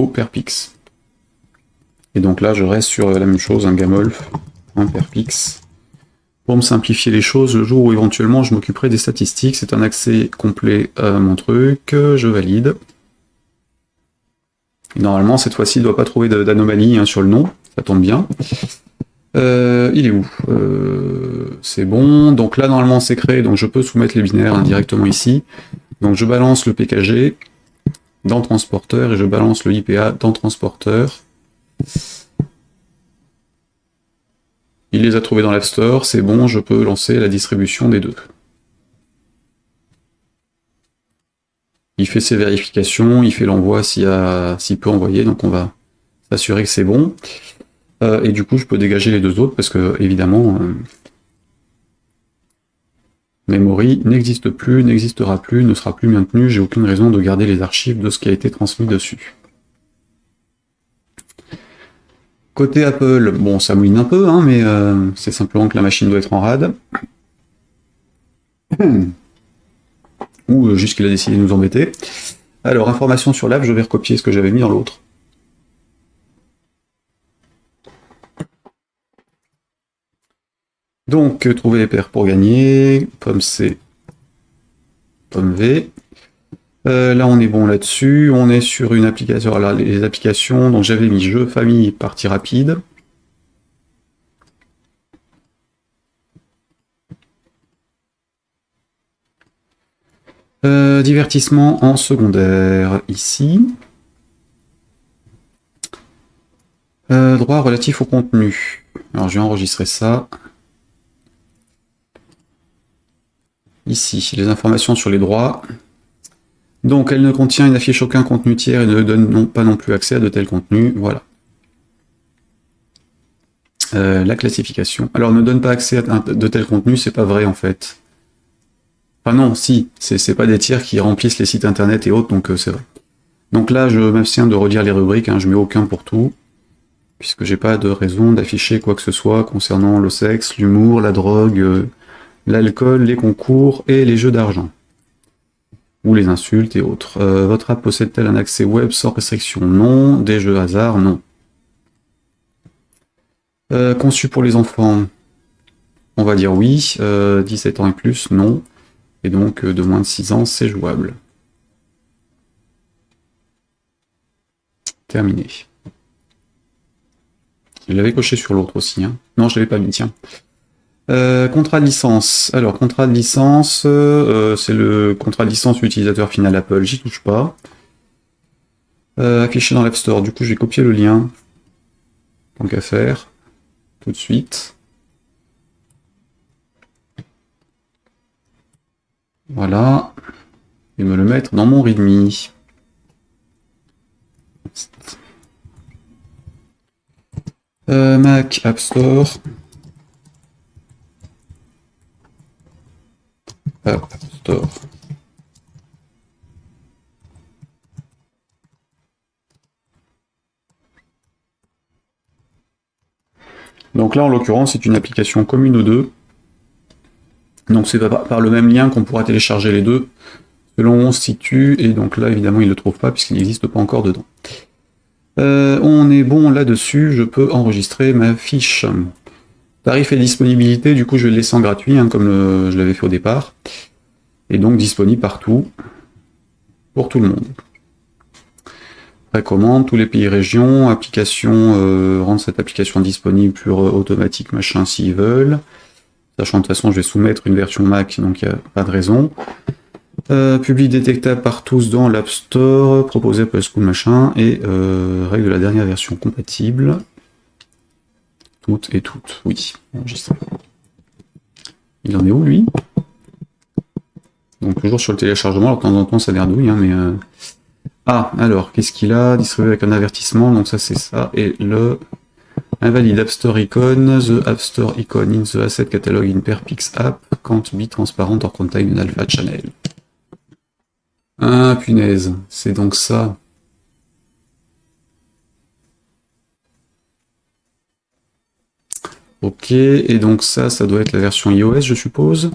perpix. Et donc là, je reste sur la même chose, un gamolf, un perpix. Pour me simplifier les choses, le jour où éventuellement je m'occuperai des statistiques, c'est un accès complet à mon truc, je valide. Et normalement, cette fois-ci, il ne doit pas trouver d'anomalie hein, sur le nom, ça tombe bien. Il est où c'est bon, donc là normalement c'est créé, donc je peux soumettre les binaires hein, directement ici. Donc je balance le PKG dans transporteur et je balance le IPA dans transporteur. Il les a trouvés dans l'App Store, c'est bon, je peux lancer la distribution des deux. Il fait ses vérifications, il fait l'envoi s'il peut envoyer, donc on va s'assurer que c'est bon. Et du coup, je peux dégager les deux autres parce que, évidemment, Memory n'existe plus, n'existera plus, ne sera plus maintenu. J'ai aucune raison de garder les archives de ce qui a été transmis dessus. Côté Apple, bon, ça mouline un peu, hein, mais c'est simplement que la machine doit être en rade. Ou juste qu'il a décidé de nous embêter. Alors, information sur l'app, je vais recopier ce que j'avais mis dans l'autre. Donc, trouver les paires pour gagner, pomme C, pomme V. Là, on est bon là-dessus. On est sur une application. Alors, les applications, donc j'avais mis jeu, famille, partie rapide. Divertissement en secondaire, ici. Droit relatif au contenu. Alors, je vais enregistrer ça. Ici, les informations sur les droits. Donc, elle ne contient et n'affiche aucun contenu tiers et ne donne pas non plus accès à de tels contenus. Voilà. La classification. Alors, ne donne pas accès à de tels contenus, c'est pas vrai en fait. Enfin non, si, c'est pas des tiers qui remplissent les sites internet et autres, donc c'est vrai. Donc là, je m'abstiens de redire les rubriques, hein, je mets aucun pour tout, puisque j'ai pas de raison d'afficher quoi que ce soit concernant le sexe, l'humour, la drogue, l'alcool, les concours et les jeux d'argent. Ou les insultes et autres. Votre app possède-t-elle un accès web sans restriction? Non. Des jeux hasard? Non. Conçu pour les enfants? On va dire oui. 17 ans et plus? Non. Et donc, de moins de 6 ans, c'est jouable. Terminé. Je l'avais coché sur l'autre aussi. Hein. Non, je l'avais pas mis, tiens. Contrat de licence. Alors, contrat de licence, c'est le contrat de licence utilisateur final Apple, j'y touche pas. Affiché dans l'App Store, du coup, je vais copier le lien. Tant qu'à faire, tout de suite. Voilà. Et me le mettre dans mon README. Mac App Store. App Store. Donc là, en l'occurrence, c'est une application commune aux deux. Donc c'est par le même lien qu'on pourra télécharger les deux, selon où on se situe, et donc là, évidemment, il ne le trouve pas, puisqu'il n'existe pas encore dedans. On est bon là-dessus, je peux enregistrer ma fiche. Tarif et disponibilité, du coup, je vais le laisser en gratuit, hein, comme je l'avais fait au départ. Et donc disponible partout, pour tout le monde. Précommande, tous les pays régions, application, rendre cette application disponible pure automatique, machin, s'ils veulent. Sachant de toute façon, je vais soumettre une version Mac, donc il n'y a pas de raison. Public détectable par tous dans l'App Store, proposé Apple School, machin, et règle de la dernière version compatible. Toutes et toutes, oui, enregistré. Il en est où, lui? Donc toujours sur le téléchargement, alors de temps en temps ça merdouille, hein, mais... Ah, alors, qu'est-ce qu'il a? Distribué avec un avertissement, donc ça c'est ça, et le... Invalide App Store Icon, the App Store Icon in the Asset Catalog in Perpix App, can't be transparent or contain an alpha channel. Ah, punaise, c'est donc ça. Ok, et donc ça doit être la version iOS, je suppose.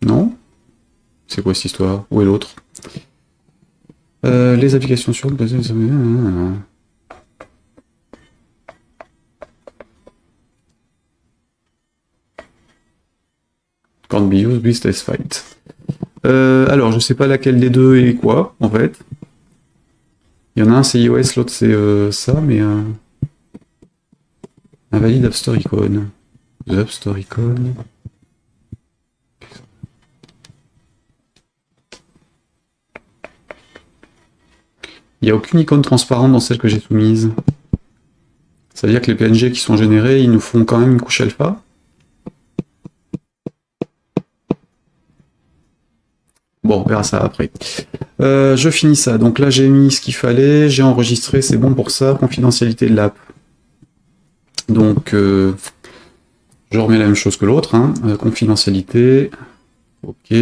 Non? C'est quoi cette histoire? Où est l'autre? Les applications sur... Can't be used with test fight. Alors, je sais pas laquelle des deux est quoi, en fait. Il y en a un, c'est iOS, l'autre, c'est ça, mais... Invalide App Store icon. The App Store icon... Il n'y a aucune icône transparente dans celle que j'ai soumise. Ça veut dire que les PNG qui sont générés, ils nous font quand même une couche alpha. Bon, on verra ça après. Je finis ça. Donc là, j'ai mis ce qu'il fallait, j'ai enregistré, c'est bon pour ça. Confidentialité de l'app. Donc, je remets la même chose que l'autre. Hein. Confidentialité. Ok.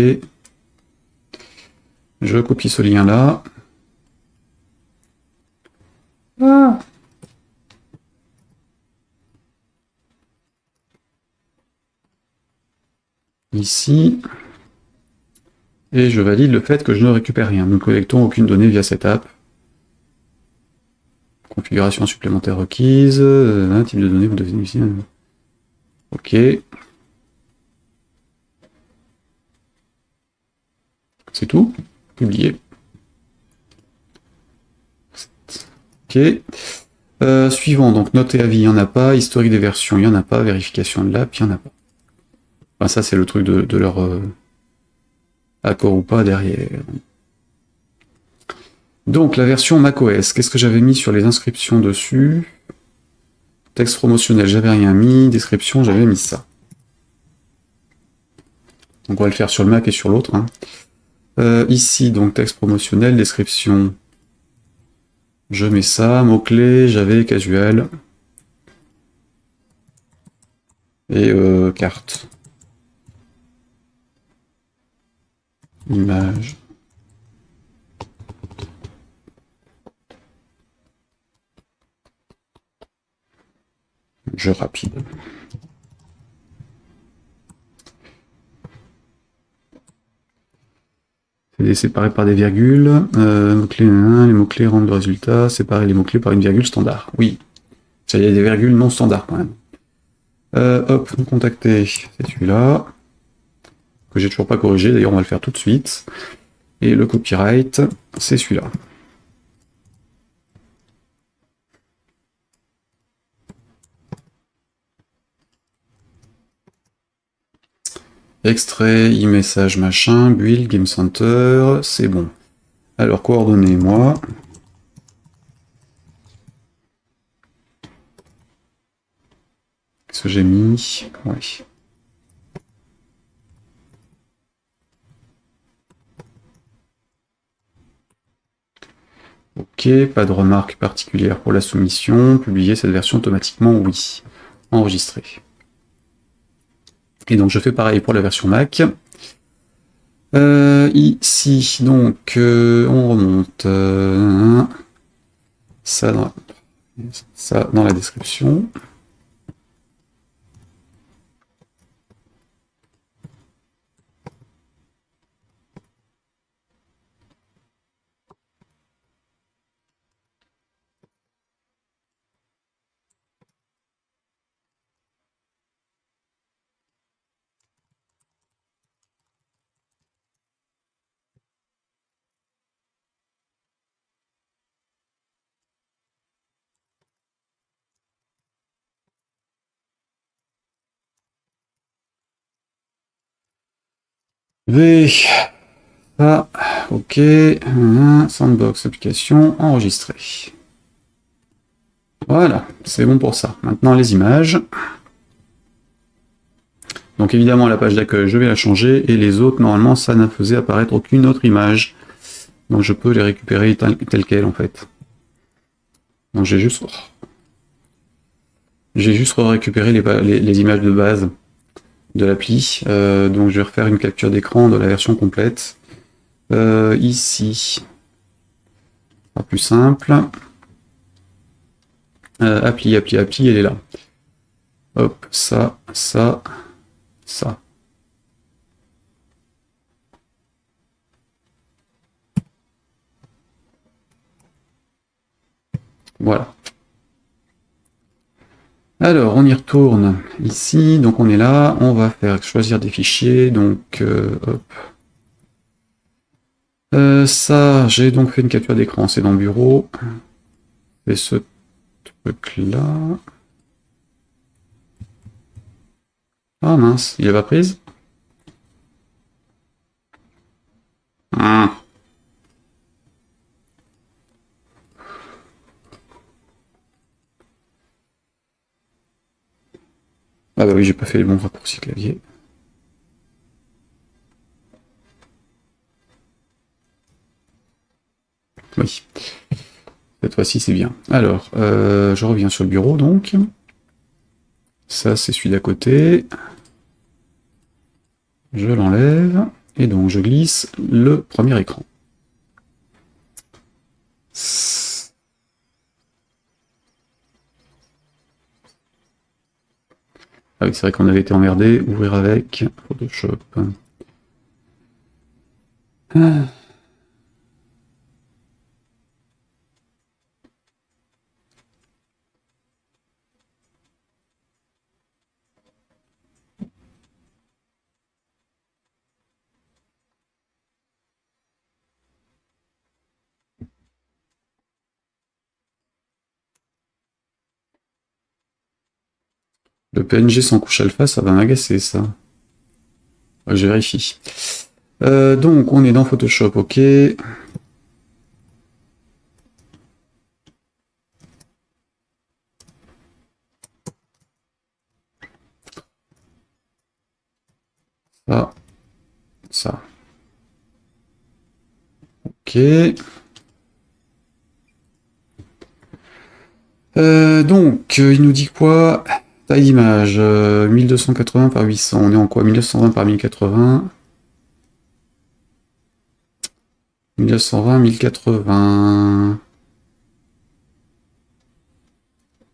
Je copie ce lien-là. Ah. Ici. Et je valide le fait que je ne récupère rien. Nous ne collectons aucune donnée via cette app. Configuration supplémentaire requise. Type de données, vous devez ici. Ok. C'est tout. Publier. Ok. Suivant, donc note et avis, il n'y en a pas. Historique des versions, il n'y en a pas. Vérification de l'app, il n'y en a pas. Enfin, ça, c'est le truc de leur accord ou pas derrière. Donc, la version macOS, qu'est-ce que j'avais mis sur les inscriptions dessus? Texte promotionnel, j'avais rien mis. Description, j'avais mis ça. Donc, on va le faire sur le Mac et sur l'autre. Hein. Ici, donc, texte promotionnel, description. Je mets ça, mots-clés, j'avais casual. Et carte. Image. Jeu rapide. C'est séparé par des virgules. Mots-clés, les mots-clés rendent le résultat. Séparer les mots-clés par une virgule standard. Oui. Ça, il y a des virgules non standards quand même. Hop, nous contacter. C'est celui-là. Que j'ai toujours pas corrigé. D'ailleurs, on va le faire tout de suite. Et le copyright, c'est celui-là. Extrait, e-message, machin, build, game center, c'est bon. Alors, coordonnées, moi. Qu'est-ce que j'ai mis? Ouais. Ok, pas de remarque particulière pour la soumission. Publier cette version automatiquement, oui. Enregistrer. Et donc je fais pareil pour la version Mac. Ici, donc, on remonte ça dans la description. V. Ah, ok. Sandbox application enregistrée. Voilà, c'est bon pour ça. Maintenant les images. Donc évidemment la page d'accueil, je vais la changer, et les autres, normalement, ça ne faisait apparaître aucune autre image. Donc je peux les récupérer telles quelles en fait. Donc j'ai juste récupéré les images de base de l'appli. Donc je vais refaire une capture d'écran de la version complète. Ici, pas plus simple. Appli, elle est là. Hop, ça. Voilà. Alors, on y retourne ici, donc on est là, on va faire choisir des fichiers, donc hop. Ça, j'ai donc fait une capture d'écran, c'est dans Bureau. Et ce truc-là... Ah mince, il est pas prise? Ah. Ah bah oui, j'ai pas fait les bons raccourcis clavier. Oui. Cette fois-ci, c'est bien. Alors, je reviens sur le bureau, donc. Ça, c'est celui d'à côté. Je l'enlève. Et donc, je glisse le premier écran. Ah oui, c'est vrai qu'on avait été emmerdé. Ouvrir avec Photoshop. Ah. Le PNG sans couche alpha, ça va m'agacer, ça. Ouais, je vérifie. Donc, on est dans Photoshop, ok. Ça. Ça. Ok. Donc, il nous dit quoi? Taille d'image, 1280 par 800. On est en quoi? 1920 par 1080. 1920, 1080.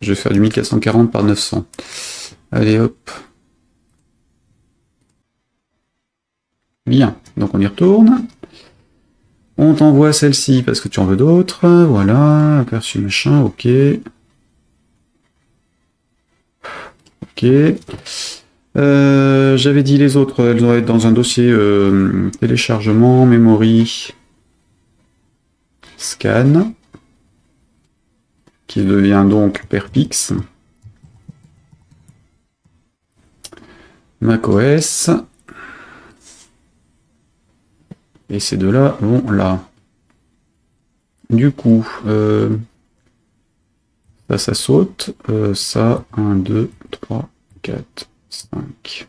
Je vais faire du 1440 par 900. Allez, hop. Bien, donc on y retourne. On t'envoie celle-ci parce que tu en veux d'autres. Voilà, aperçu machin, ok. Ok. J'avais dit les autres, elles doivent être dans un dossier téléchargement, memory, scan, qui devient donc Perpix, macOS, et ces deux-là vont là. Du coup, ça saute, ça, 1, 2, 3, 4, 5.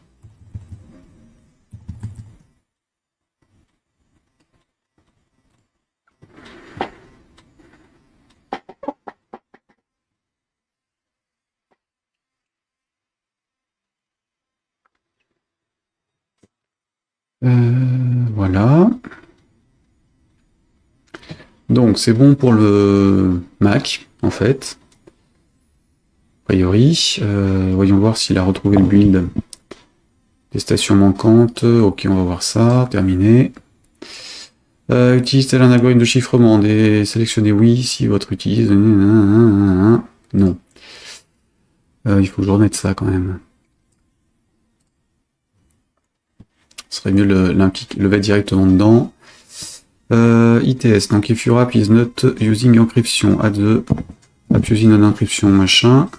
Voilà. Donc c'est bon pour le Mac, en fait. A priori. Voyons voir s'il a retrouvé le build des stations manquantes. Ok, on va voir ça. Terminé. Utilise-t-elle un algorithme de chiffrement? Sélectionnez oui si votre utilise. Non. Il faut que je remette ça quand même. Ce serait mieux le mettre directement dedans. ITS, donc if your app is not using encryption, add the app using an encryption, machin.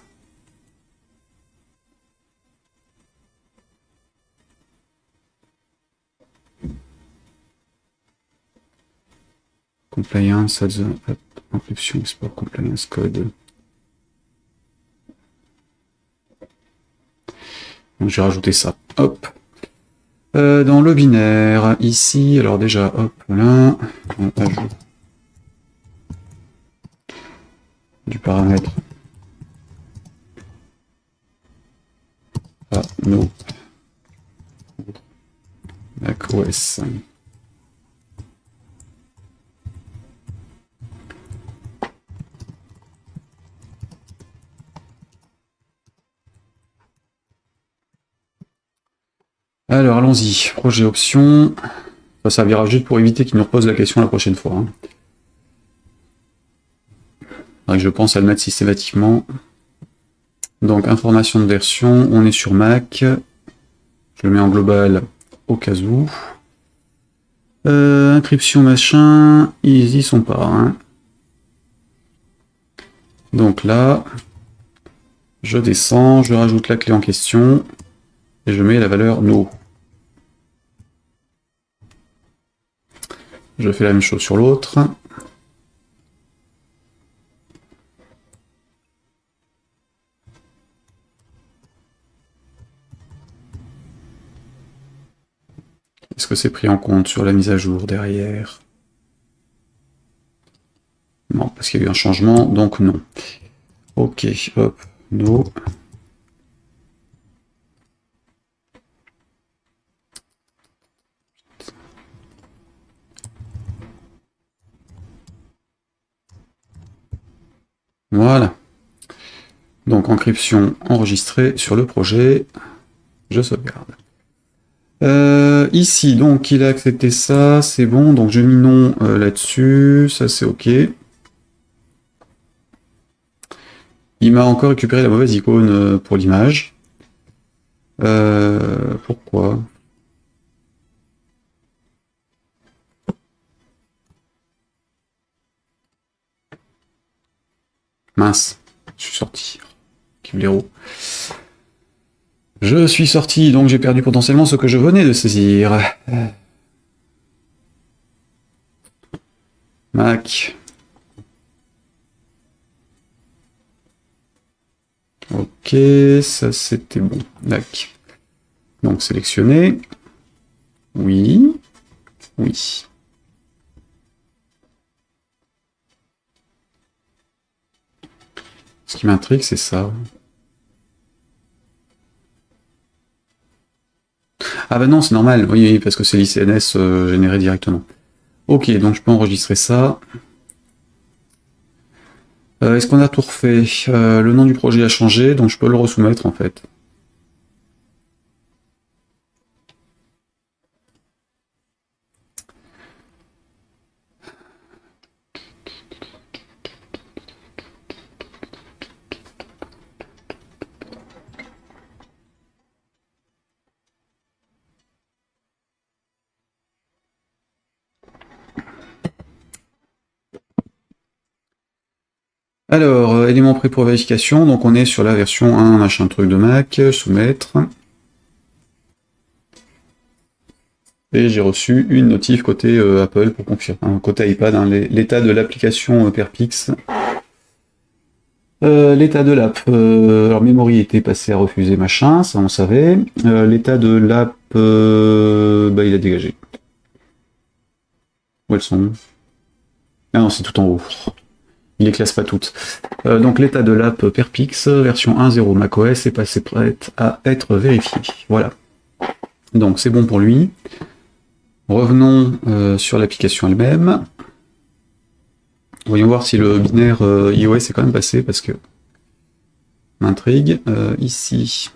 Compliance, add the app encryption, export compliance code. Donc j'ai rajouté ça. Hop. Dans le binaire, ici, alors déjà, hop, là, on ajoute du paramètre à nos macOS. Alors, allons-y. Projet option. Ça servira juste pour éviter qu'il nous repose la question la prochaine fois. Hein. que je pense à le mettre systématiquement. Donc, information de version, on est sur Mac. Je le mets en global au cas où. Encryption machin, ils y sont pas. Hein. Donc là, je descends, je rajoute la clé en question et je mets la valeur no. Je fais la même chose sur l'autre. Est-ce que c'est pris en compte sur la mise à jour derrière? Non, parce qu'il y a eu un changement, donc non. Ok, hop, no. Voilà. Donc encryption enregistrée sur le projet. Je sauvegarde. Ici, donc il a accepté ça, c'est bon. Donc je mis non là-dessus, ça c'est ok. Il m'a encore récupéré la mauvaise icône pour l'image. Pourquoi? Mince, je suis sorti. Blaireau. Je suis sorti, donc j'ai perdu potentiellement ce que je venais de saisir. Mac. Ok, ça c'était bon. Mac. Donc sélectionner. Oui. Oui. Ce qui m'intrigue, c'est ça. Ah bah non, c'est normal, oui, parce que c'est l'ICNS généré directement. Ok, donc je peux enregistrer ça. Est-ce qu'on a tout refait? Le nom du projet a changé, donc je peux le resoumettre en fait. Alors, éléments prêts pour vérification, donc on est sur la version 1, machin truc de Mac, soumettre. Et j'ai reçu une notif côté Apple pour confirmer, côté iPad, hein, l'état de l'application Perpix. L'état de l'app, alors memory était passé à refuser, machin, ça on savait. L'état de l'app, bah il a dégagé. Où elles sont? Ah non, c'est tout en haut. Il les classe pas toutes. Donc l'état de l'app Perpix, version 1.0 macOS, est passé prête à être vérifié. Voilà. Donc c'est bon pour lui. Revenons sur l'application elle-même. Voyons voir si le binaire iOS est quand même passé, parce que m'intrigue. Ici.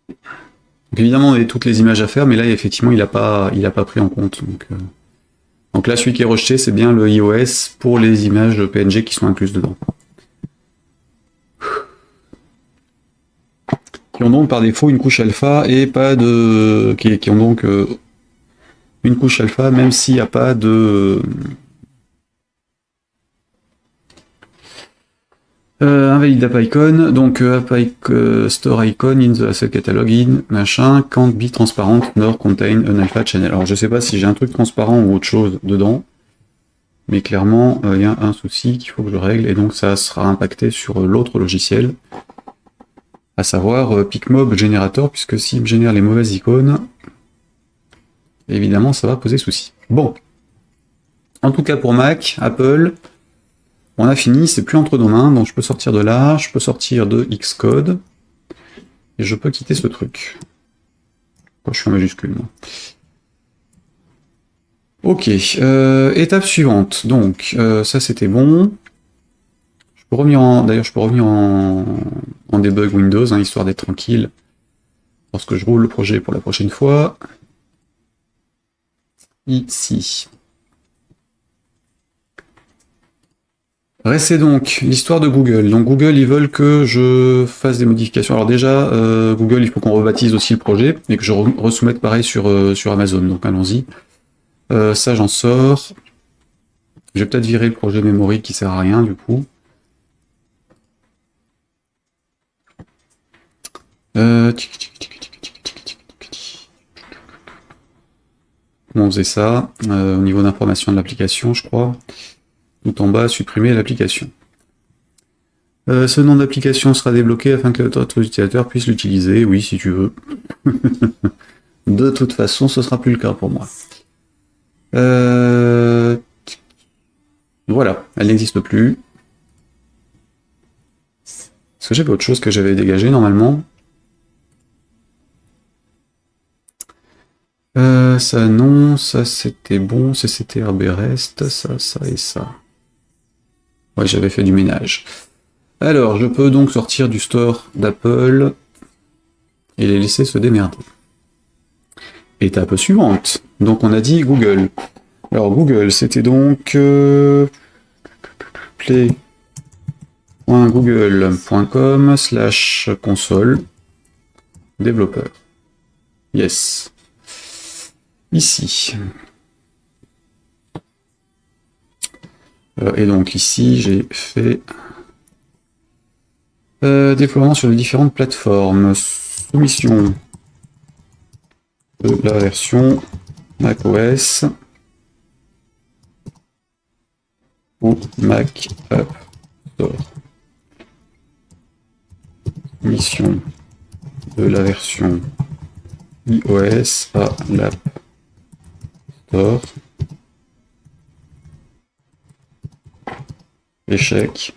Donc évidemment, on avait toutes les images à faire, mais là, effectivement, il n'a pas pris en compte. Donc là, celui qui est rejeté, c'est bien le iOS pour les images PNG qui sont incluses dedans. Qui ont donc par défaut une couche alpha et pas de... qui ont donc une couche alpha, même s'il n'y a pas de... invalide app icon, donc app store icon in the asset catalog in machin, can't be transparent nor contain an alpha channel. Alors je sais pas si j'ai un truc transparent ou autre chose dedans, mais clairement il y a un souci qu'il faut que je règle, et donc ça sera impacté sur l'autre logiciel, à savoir PicMob Generator, puisque s'il me génère les mauvaises icônes, évidemment ça va poser souci. Bon, en tout cas pour Mac, Apple, on a fini, c'est plus entre nos mains, donc je peux sortir de là, je peux sortir de Xcode, et je peux quitter ce truc. Pourquoi je suis en majuscule, moi? Ok, étape suivante, donc ça c'était bon. Je peux revenir en... D'ailleurs je peux revenir en debug Windows, hein, histoire d'être tranquille lorsque je roule le projet pour la prochaine fois. Ici. Restait donc l'histoire de Google. Donc Google, ils veulent que je fasse des modifications. Alors déjà, Google, il faut qu'on rebaptise aussi le projet et que je resoumette pareil sur Amazon. Donc allons-y. Ça, j'en sors. Je vais peut-être virer le projet memory qui sert à rien du coup. Comment on faisait ça au niveau d'information de l'application, je crois. Tout en bas, supprimer l'application. Ce nom d'application sera débloqué afin que votre utilisateur puisse l'utiliser. Oui, si tu veux. De toute façon, ce sera plus le cas pour moi. Voilà, elle n'existe plus. Est-ce que j'avais autre chose que j'avais dégagé normalement? Ça non, ça c'était bon, ça c'était RBRest, ça et ça. Ouais, j'avais fait du ménage. Alors, je peux donc sortir du store d'Apple et les laisser se démerder. Étape suivante. Donc on a dit Google. Alors Google, c'était donc play.google.com/console développeur. Yes. Ici. Et donc ici, j'ai fait déploiement sur les différentes plateformes. Soumission de la version macOS ou Mac App Store. Soumission de la version iOS à l'App Store. Échec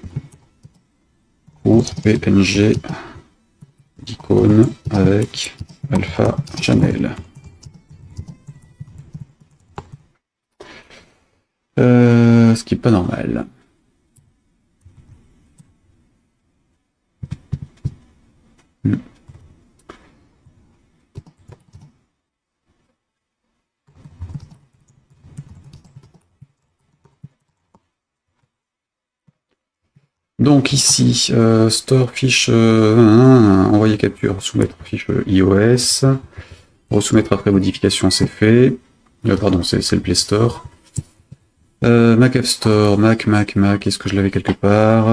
pour PNG d'icône avec Alpha Channel. Ce qui est pas normal. Donc ici, store fiche, envoyer capture, soumettre fiche iOS, resoumettre après modification, c'est fait. Pardon, c'est le Play Store. Mac App Store, Mac, est-ce que je l'avais quelque part?